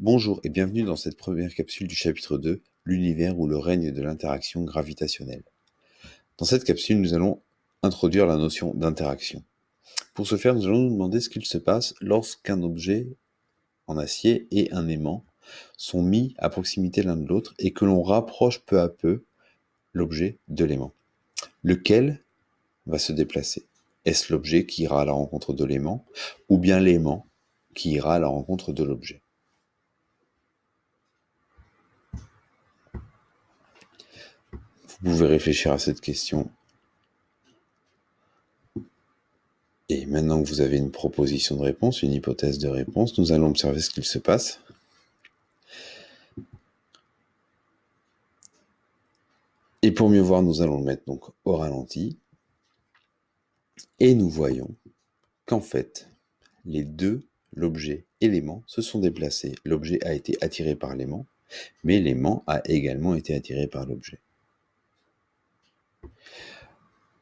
Bonjour et bienvenue dans cette première capsule du chapitre 2, l'univers ou le règne de l'interaction gravitationnelle. Dans cette capsule, nous allons introduire la notion d'interaction. Pour ce faire, nous allons nous demander ce qu'il se passe lorsqu'un objet en acier et un aimant sont mis à proximité l'un de l'autre et que l'on rapproche peu à peu l'objet de l'aimant. Lequel va se déplacer? Est-ce l'objet qui ira à la rencontre de l'aimant ou bien l'aimant qui ira à la rencontre de l'objet? Vous pouvez réfléchir à cette question. Et maintenant que vous avez une proposition de réponse, une hypothèse de réponse, nous allons observer ce qu'il se passe. Et pour mieux voir, nous allons le mettre donc au ralenti. Et nous voyons qu'en fait, les deux, l'objet et l'aimant, se sont déplacés. L'objet a été attiré par l'aimant, mais l'aimant a également été attiré par l'objet.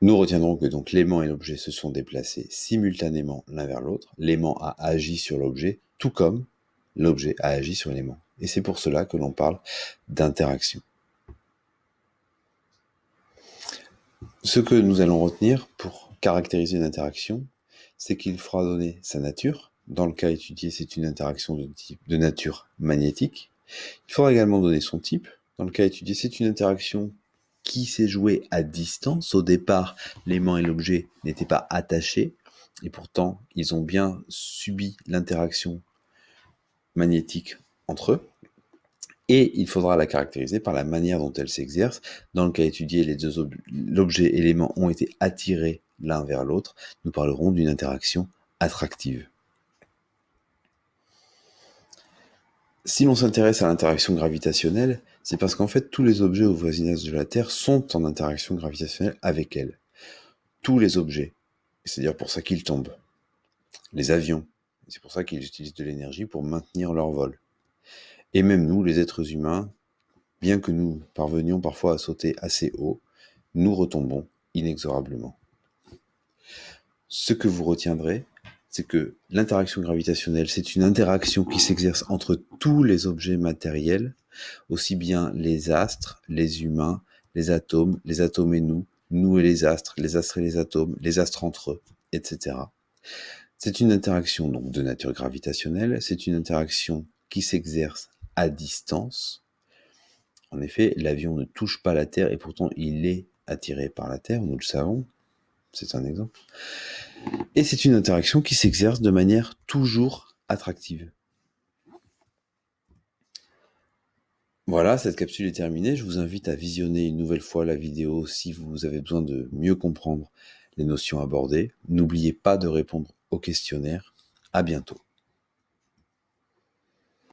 Nous retiendrons que donc l'aimant et l'objet se sont déplacés simultanément l'un vers l'autre. L'aimant a agi sur l'objet, tout comme l'objet a agi sur l'aimant. Et c'est pour cela que l'on parle d'interaction. Ce que nous allons retenir pour caractériser une interaction, c'est qu'il faudra donner sa nature. Dans le cas étudié, c'est une interaction de nature magnétique. Il faudra également donner son type. Dans le cas étudié, c'est une interaction qui s'est jouée à distance. Au départ, l'aimant et l'objet n'étaient pas attachés, et pourtant, ils ont bien subi l'interaction magnétique entre eux. Et il faudra la caractériser par la manière dont elle s'exerce. Dans le cas étudié, l'objet et l'aimant ont été attirés l'un vers l'autre. Nous parlerons d'une interaction attractive. Si l'on s'intéresse à l'interaction gravitationnelle, c'est parce qu'en fait, tous les objets au voisinage de la Terre sont en interaction gravitationnelle avec elle. Tous les objets. C'est d'ailleurs pour ça qu'ils tombent. Les avions. C'est pour ça qu'ils utilisent de l'énergie pour maintenir leur vol. Et même nous, les êtres humains, bien que nous parvenions parfois à sauter assez haut, nous retombons inexorablement. Ce que vous retiendrez, c'est que l'interaction gravitationnelle, c'est une interaction qui s'exerce entre tous les objets matériels, aussi bien les astres, les humains, les atomes et nous et les astres et les atomes, les astres entre eux, etc. C'est une interaction donc de nature gravitationnelle, c'est une interaction qui s'exerce à distance. En effet, l'avion ne touche pas la Terre et pourtant il est attiré par la Terre, nous le savons, c'est un exemple. Et c'est une interaction qui s'exerce de manière toujours attractive. Voilà, cette capsule est terminée. Je vous invite à visionner une nouvelle fois la vidéo si vous avez besoin de mieux comprendre les notions abordées. N'oubliez pas de répondre au questionnaire. À bientôt.